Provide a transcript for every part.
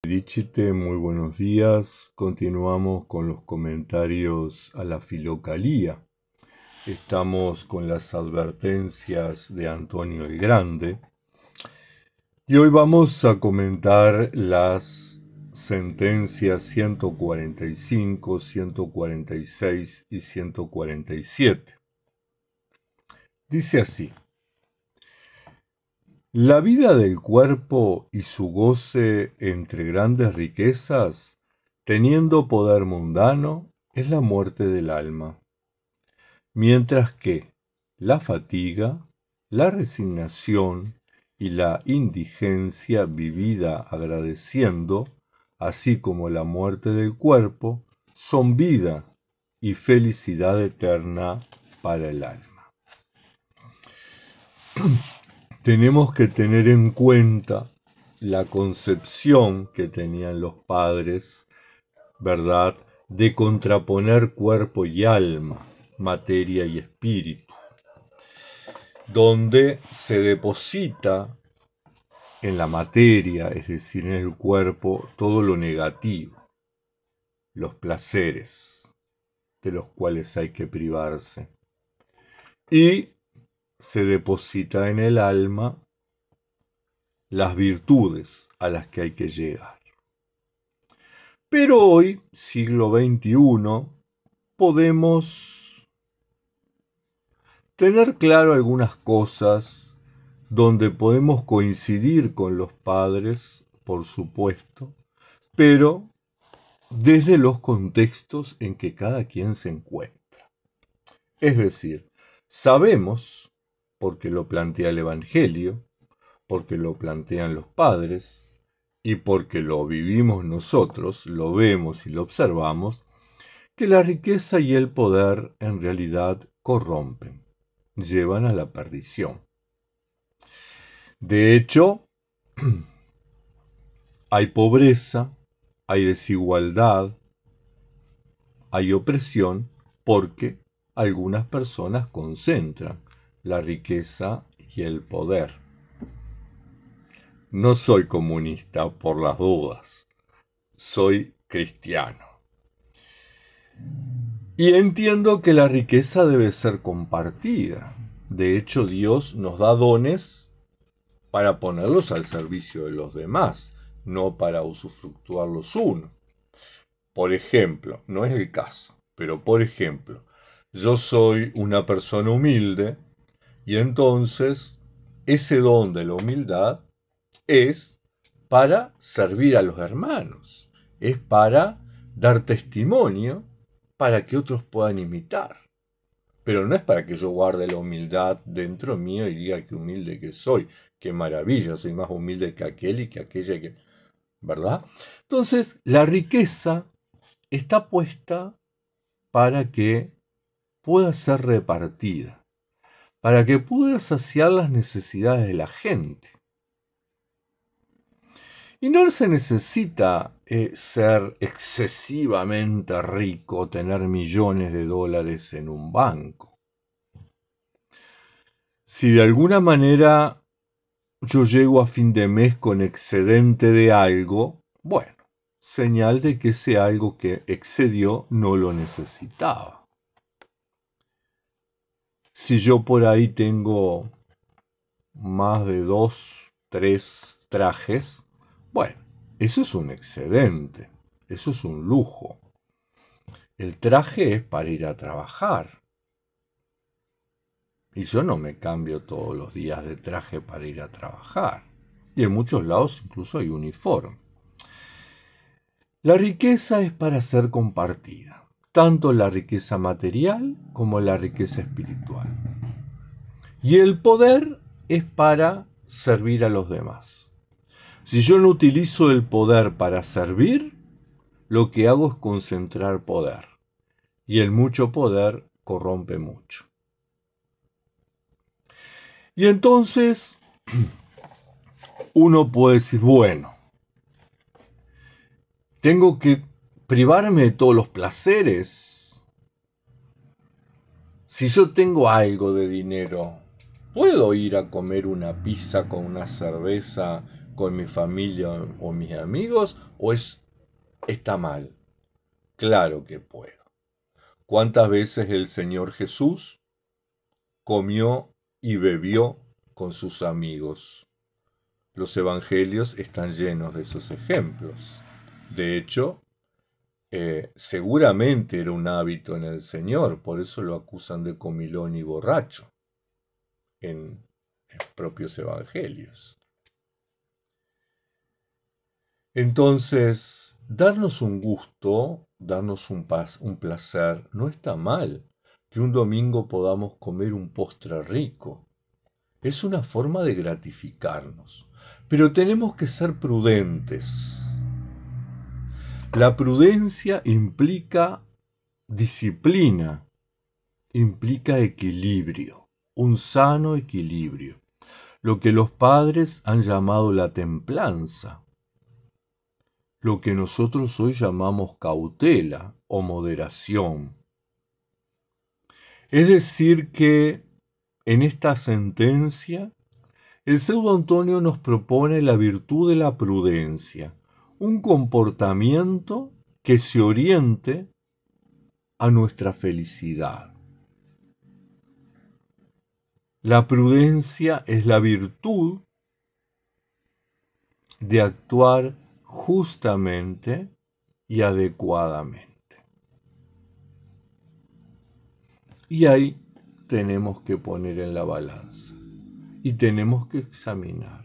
Dichite, muy buenos días. Continuamos con los comentarios a la Filocalía. Estamos con las advertencias de Antonio el Grande. Y hoy vamos a comentar las sentencias 145, 146 y 147. Dice así: la vida del cuerpo y su goce entre grandes riquezas, teniendo poder mundano, es la muerte del alma, mientras que la fatiga, la resignación y la indigencia vivida agradeciendo, así como la muerte del cuerpo, son vida y felicidad eterna para el alma. Tenemos que tener en cuenta la concepción que tenían los padres, ¿verdad?, de contraponer cuerpo y alma, materia y espíritu, donde se deposita en la materia, es decir, en el cuerpo, todo lo negativo, los placeres de los cuales hay que privarse, y se deposita en el alma las virtudes a las que hay que llegar. Pero hoy, siglo XXI, podemos tener claro algunas cosas donde podemos coincidir con los padres, por supuesto, pero desde los contextos en que cada quien se encuentra. Es decir, sabemos, porque lo plantea el Evangelio, porque lo plantean los padres y porque lo vivimos nosotros, lo vemos y lo observamos, que la riqueza y el poder en realidad corrompen, llevan a la perdición. De hecho, hay pobreza, hay desigualdad, hay opresión porque algunas personas concentran la riqueza y el poder. No soy comunista por las dudas, soy cristiano. Y entiendo que la riqueza debe ser compartida. De hecho, Dios nos da dones para ponerlos al servicio de los demás, no para usufructuarlos uno. Por ejemplo, no es el caso, pero por ejemplo, yo soy una persona humilde y entonces ese don de la humildad es para servir a los hermanos, es para dar testimonio para que otros puedan imitar. Pero no es para que yo guarde la humildad dentro mío y diga qué humilde que soy, qué maravilla, soy más humilde que aquel y que aquella, ¿verdad? Entonces, la riqueza está puesta para que pueda ser repartida, para que pueda saciar las necesidades de la gente. Y no se necesita ser excesivamente rico, tener millones de dólares en un banco. Si de alguna manera yo llego a fin de mes con excedente de algo, bueno, señal de que ese algo que excedió no lo necesitaba. Si yo por ahí tengo más de 2, 3 trajes, bueno, eso es un excedente, eso es un lujo. El traje es para ir a trabajar. Y yo no me cambio todos los días de traje para ir a trabajar. Y en muchos lados incluso hay uniforme. La riqueza es para ser compartida, tanto la riqueza material como la riqueza espiritual. Y el poder es para servir a los demás. Si yo no utilizo el poder para servir, lo que hago es concentrar poder. Y el mucho poder corrompe mucho. Y entonces uno puede decir, bueno, tengo que privarme de todos los placeres. Si yo tengo algo de dinero, ¿puedo ir a comer una pizza con una cerveza con mi familia o mis amigos, o está mal? Claro que puedo. ¿Cuántas veces el Señor Jesús comió y bebió con sus amigos? Los evangelios están llenos de esos ejemplos. De hecho, seguramente era un hábito en el Señor, por eso lo acusan de comilón y borracho en propios evangelios. Entonces, darnos un gusto, darnos un placer, no está mal. Que un domingo podamos comer un postre rico. Es una forma de gratificarnos. Pero tenemos que ser prudentes. La prudencia implica disciplina, implica equilibrio, un sano equilibrio, lo que los padres han llamado la templanza, lo que nosotros hoy llamamos cautela o moderación. Es decir que en esta sentencia el pseudo Antonio nos propone la virtud de la prudencia, un comportamiento que se oriente a nuestra felicidad. La prudencia es la virtud de actuar justamente y adecuadamente. Y ahí tenemos que poner en la balanza y tenemos que examinar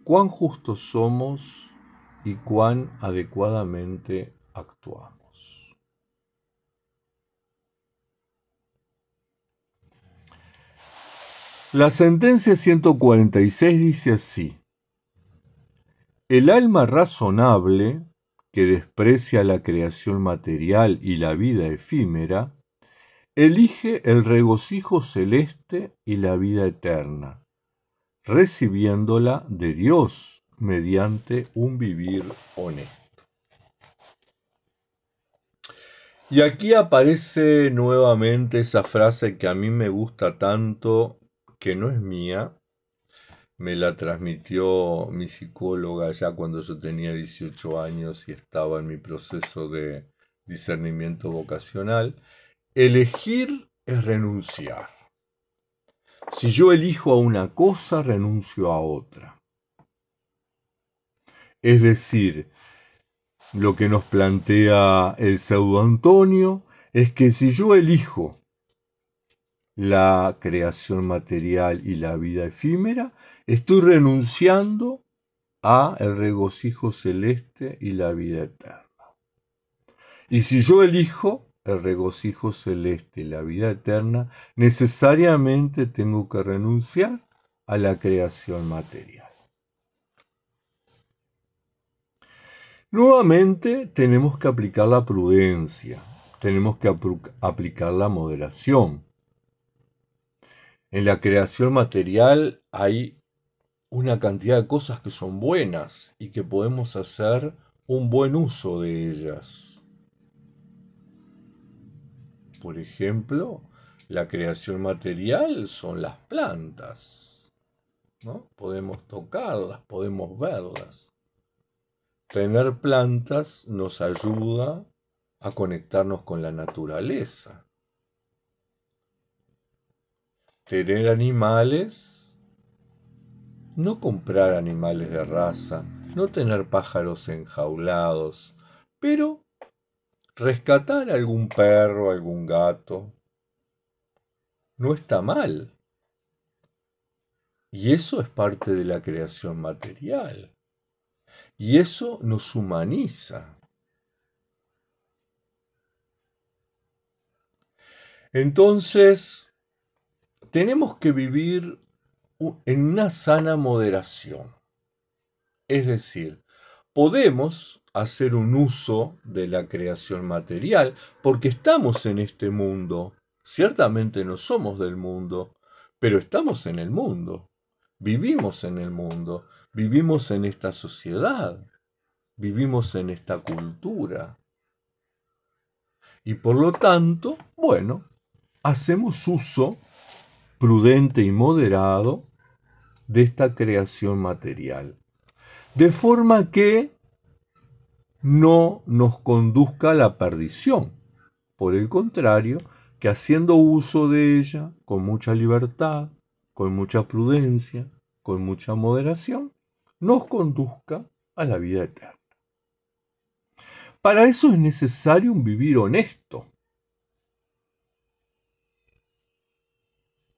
cuán justos somos y cuán adecuadamente actuamos. La sentencia 146 dice así: el alma razonable, que desprecia la creación material y la vida efímera, elige el regocijo celeste y la vida eterna, recibiéndola de Dios mediante un vivir honesto. Y aquí aparece nuevamente esa frase que a mí me gusta tanto, que no es mía, me la transmitió mi psicóloga ya cuando yo tenía 18 años y estaba en mi proceso de discernimiento vocacional. Elegir es renunciar. Si yo elijo a una cosa, renuncio a otra. Es decir, lo que nos plantea el pseudo Antonio es que si yo elijo la creación material y la vida efímera, estoy renunciando a el regocijo celeste y la vida eterna. Y si yo elijo el regocijo celeste y la vida eterna, necesariamente tengo que renunciar a la creación material. Nuevamente tenemos que aplicar la prudencia, tenemos que aplicar la moderación. En la creación material hay una cantidad de cosas que son buenas y que podemos hacer un buen uso de ellas. Por ejemplo, la creación material son las plantas, ¿no? Podemos tocarlas, podemos verlas. Tener plantas nos ayuda a conectarnos con la naturaleza. Tener animales, no comprar animales de raza, no tener pájaros enjaulados, pero rescatar algún perro, algún gato, no está mal. Y eso es parte de la creación material. Y eso nos humaniza. Entonces, tenemos que vivir en una sana moderación. Es decir, podemos hacer un uso de la creación material porque estamos en este mundo. Ciertamente no somos del mundo, pero estamos en el mundo. Vivimos en el mundo, vivimos en esta sociedad, vivimos en esta cultura. Y por lo tanto, bueno, hacemos uso prudente y moderado de esta creación material. de forma que no nos conduzca a la perdición. Por el contrario, que haciendo uso de ella con mucha libertad, con mucha prudencia, con mucha moderación, nos conduzca a la vida eterna. Para eso es necesario un vivir honesto.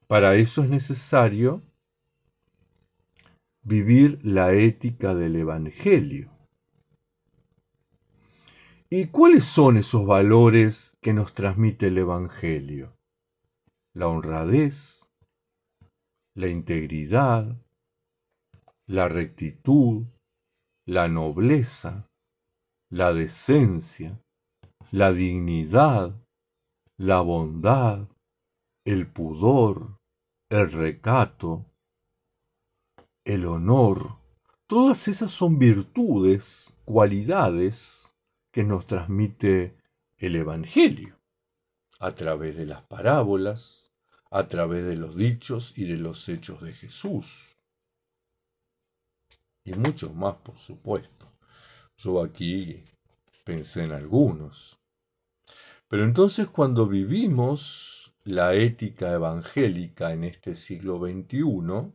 Para eso es necesario vivir la ética del Evangelio. ¿Y cuáles son esos valores que nos transmite el Evangelio? La honradez, la integridad, la rectitud, la nobleza, la decencia, la dignidad, la bondad, el pudor, el recato, el honor. Todas esas son virtudes, cualidades que nos transmite el Evangelio a través de las parábolas, a través de los dichos y de los hechos de Jesús. Y muchos más, por supuesto. Yo aquí pensé en algunos. Pero entonces cuando vivimos la ética evangélica en este siglo XXI,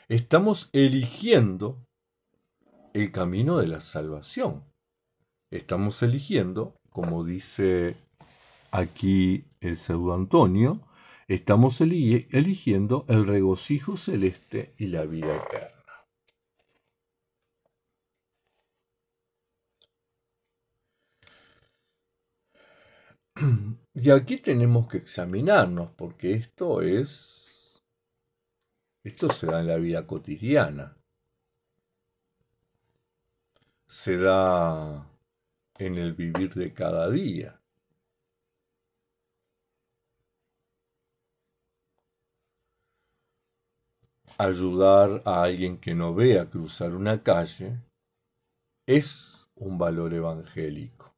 estamos eligiendo el camino de la salvación. Estamos eligiendo, como dice aquí el pseudo Antonio, estamos eligiendo el regocijo celeste y la vida eterna. Y aquí tenemos que examinarnos, porque esto se da en la vida cotidiana. Se da en el vivir de cada día. Ayudar a alguien que no vea cruzar una calle es un valor evangélico.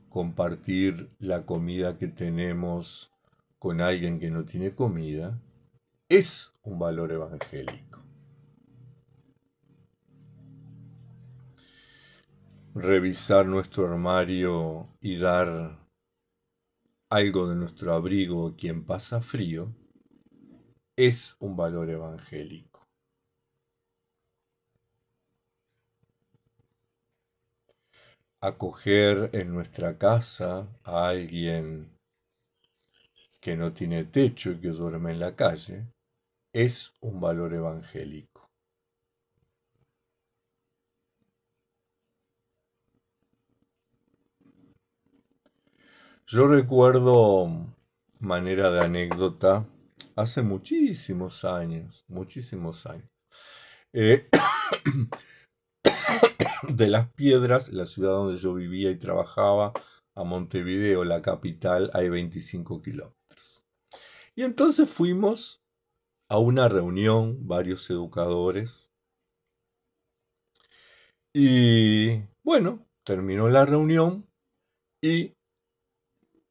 Compartir la comida que tenemos con alguien que no tiene comida es un valor evangélico. Revisar nuestro armario y dar algo de nuestro abrigo a quien pasa frío es un valor evangélico. Acoger en nuestra casa a alguien que no tiene techo y que duerme en la calle es un valor evangélico. Yo recuerdo, manera de anécdota, hace muchísimos años, de Las Piedras, la ciudad donde yo vivía y trabajaba, a Montevideo, la capital, hay 25 kilómetros. Y entonces fuimos a una reunión, varios educadores, y bueno, terminó la reunión y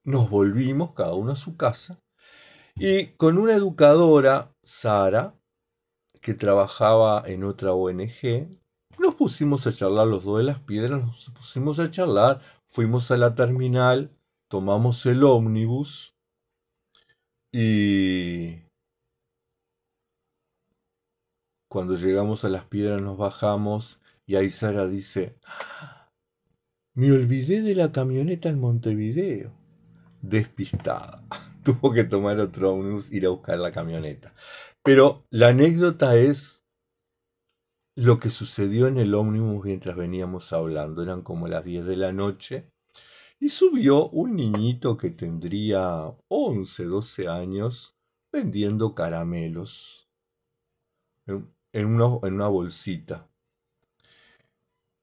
nos volvimos cada uno a su casa, y con una educadora, Sara, que trabajaba en otra ONG, nos pusimos a charlar los dos de Las Piedras, nos pusimos a charlar, fuimos a la terminal, tomamos el ómnibus y cuando llegamos a Las Piedras nos bajamos y ahí Sara dice, me olvidé de la camioneta en Montevideo. Despistada. Tuvo que tomar otro ómnibus, ir a buscar la camioneta. Pero la anécdota es lo que sucedió en el ómnibus mientras veníamos hablando. Eran como las 10 de la noche y subió un niñito que tendría 11, 12 años vendiendo caramelos en una bolsita.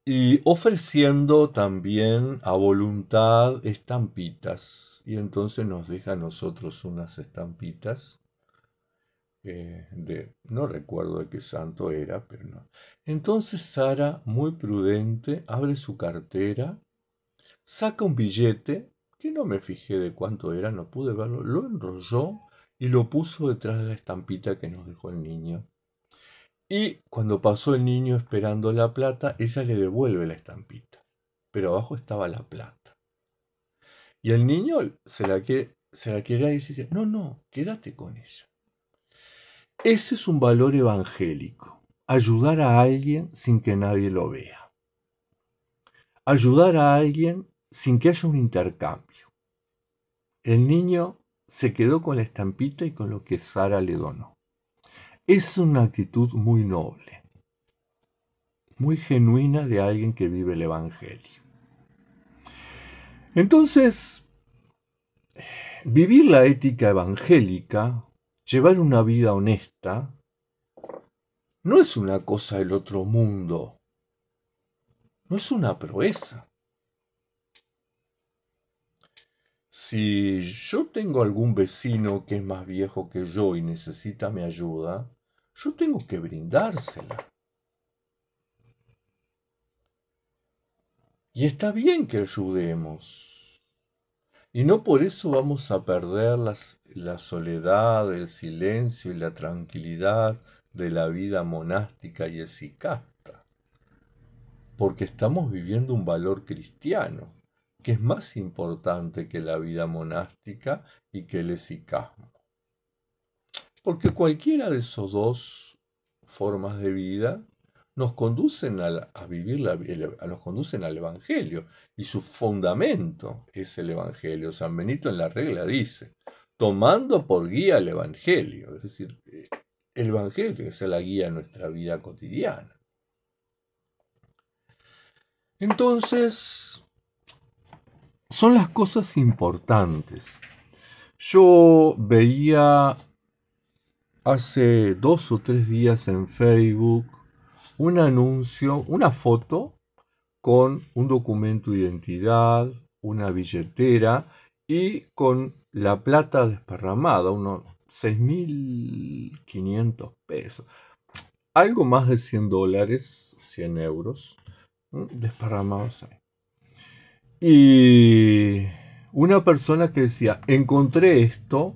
Y ofreciendo también a voluntad estampitas. Y entonces nos deja a nosotros unas estampitas. No recuerdo de qué santo era, pero no. Entonces Sara, muy prudente, abre su cartera, saca un billete, que no me fijé de cuánto era, no pude verlo, lo enrolló y lo puso detrás de la estampita que nos dejó el niño. Y cuando pasó el niño esperando la plata, ella le devuelve la estampita, pero abajo estaba la plata. Y el niño se la quiere dar y dice, no, no, quédate con ella. Ese es un valor evangélico, ayudar a alguien sin que nadie lo vea. Ayudar a alguien sin que haya un intercambio. El niño se quedó con la estampita y con lo que Sara le donó. Es una actitud muy noble, muy genuina de alguien que vive el Evangelio. Entonces, vivir la ética evangélica, llevar una vida honesta, no es una cosa del otro mundo, no es una proeza. Si yo tengo algún vecino que es más viejo que yo y necesita mi ayuda, yo tengo que brindársela. Y está bien que ayudemos. Y no por eso vamos a perder la soledad, el silencio y la tranquilidad de la vida monástica y esicasta. Porque estamos viviendo un valor cristiano, que es más importante que la vida monástica y que el esicasmo. Porque cualquiera de esos dos formas de vida nos conducen nos conducen al Evangelio, y su fundamento es el Evangelio. San Benito en la regla dice, tomando por guía el Evangelio, es decir, el Evangelio tiene que ser la guía de nuestra vida cotidiana. Entonces, son las cosas importantes. Yo veía hace 2 o 3 días en Facebook un anuncio, una foto con un documento de identidad, una billetera y con la plata desparramada, unos 6.500 pesos. Algo más de $100, 100 euros, desparramados ahí. Y una persona que decía, encontré esto,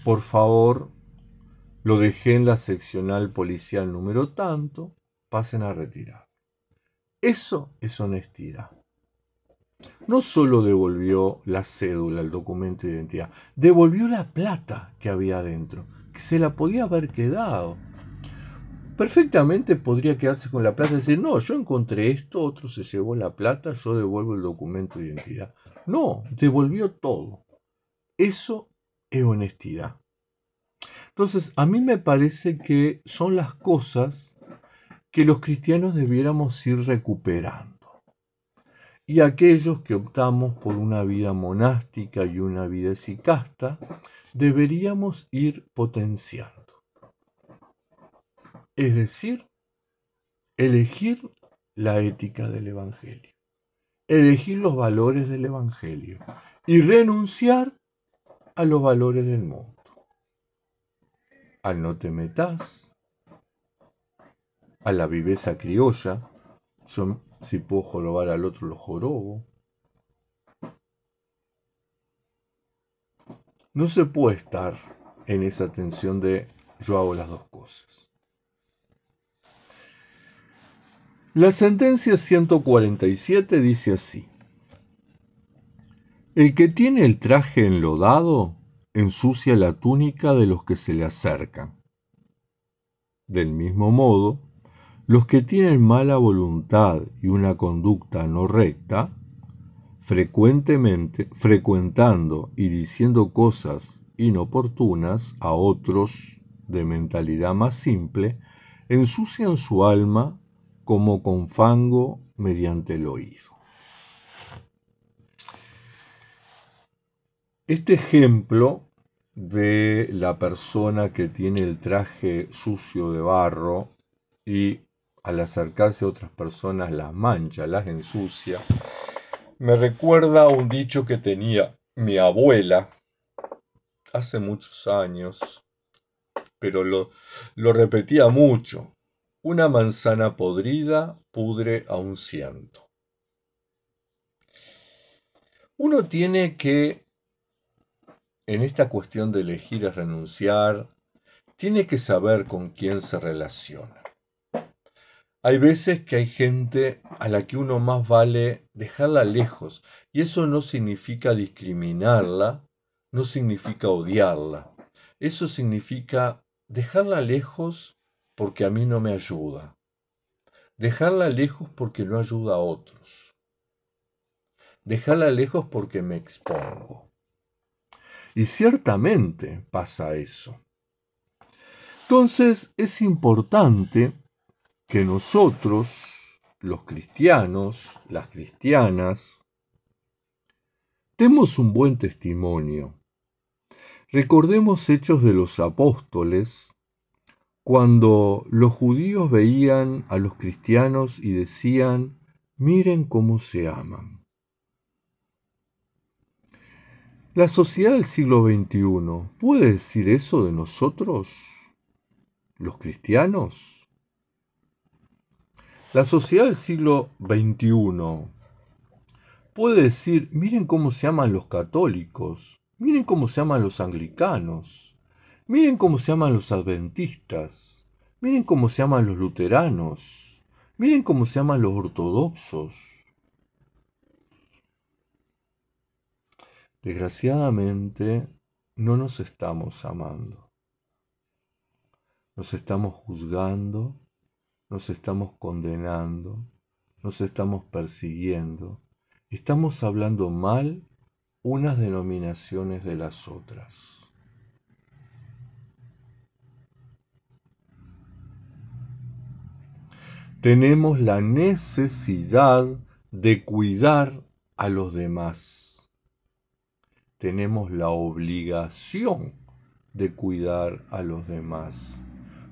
por favor, lo dejé en la seccional policial número tanto, pasen a retirar. Eso es honestidad. No solo devolvió la cédula, el documento de identidad, devolvió la plata que había adentro, que se la podía haber quedado. Perfectamente podría quedarse con la plata y decir, no, yo encontré esto, otro se llevó la plata, yo devuelvo el documento de identidad. No, devolvió todo. Eso es honestidad. Entonces, a mí me parece que son las cosas que los cristianos debiéramos ir recuperando. Y aquellos que optamos por una vida monástica y una vida esicasta, deberíamos ir potenciando. Es decir, elegir la ética del Evangelio, elegir los valores del Evangelio y renunciar a los valores del mundo. Al no te metas, a la viveza criolla, yo si puedo jorobar al otro lo jorobo. No se puede estar en esa tensión de yo hago las dos cosas. La sentencia 147 dice así: el que tiene el traje enlodado ensucia la túnica de los que se le acercan. Del mismo modo, los que tienen mala voluntad y una conducta no recta, frecuentando y diciendo cosas inoportunas a otros de mentalidad más simple, ensucian su alma como con fango mediante el oído. Este ejemplo de la persona que tiene el traje sucio de barro y al acercarse a otras personas las mancha, las ensucia, me recuerda a un dicho que tenía mi abuela hace muchos años, pero lo repetía mucho. Una manzana podrida pudre a un ciento. Uno tiene que en esta cuestión de elegir es renunciar, tiene que saber con quién se relaciona. Hay veces que hay gente a la que uno más vale dejarla lejos, y eso no significa discriminarla, no significa odiarla. Eso significa dejarla lejos porque a mí no me ayuda. Dejarla lejos porque no ayuda a otros. Dejarla lejos porque me expongo. Y ciertamente pasa eso. Entonces es importante que nosotros, los cristianos, las cristianas, demos un buen testimonio. Recordemos Hechos de los Apóstoles, cuando los judíos veían a los cristianos y decían, miren cómo se aman. ¿La sociedad del siglo XXI puede decir eso de nosotros, los cristianos? La sociedad del siglo XXI puede decir, miren cómo se aman los católicos, miren cómo se aman los anglicanos, miren cómo se aman los adventistas, miren cómo se aman los luteranos, miren cómo se aman los ortodoxos. Desgraciadamente, no nos estamos amando. Nos estamos juzgando, nos estamos condenando, nos estamos persiguiendo. Estamos hablando mal unas denominaciones de las otras. Tenemos la necesidad de cuidar a los demás. Tenemos la obligación de cuidar a los demás.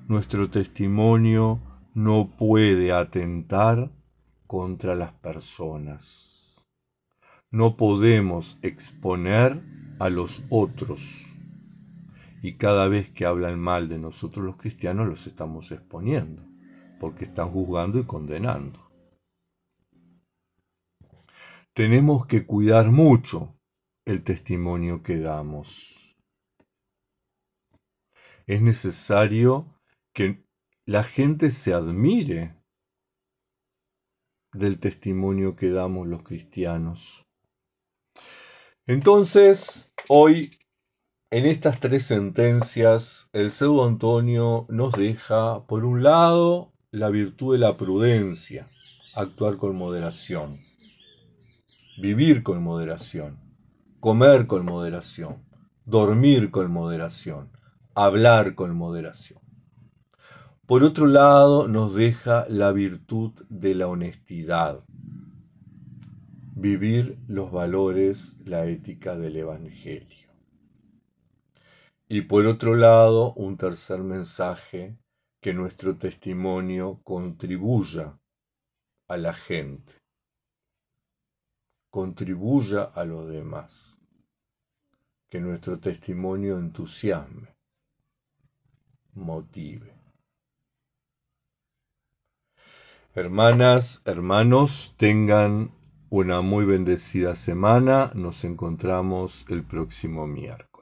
Nuestro testimonio no puede atentar contra las personas. No podemos exponer a los otros. Y cada vez que hablan mal de nosotros los cristianos, los estamos exponiendo, porque están juzgando y condenando. Tenemos que cuidar mucho el testimonio que damos. Es necesario que la gente se admire del testimonio que damos los cristianos. Entonces, hoy, en estas tres sentencias, el pseudo Antonio nos deja, por un lado, la virtud de la prudencia, actuar con moderación, vivir con moderación, comer con moderación, dormir con moderación, hablar con moderación. Por otro lado, nos deja la virtud de la honestidad, vivir los valores, la ética del Evangelio. Y por otro lado, un tercer mensaje, que nuestro testimonio contribuya a la gente, contribuya a los demás, que nuestro testimonio entusiasme, motive. Hermanas, hermanos, tengan una muy bendecida semana. Nos encontramos el próximo miércoles.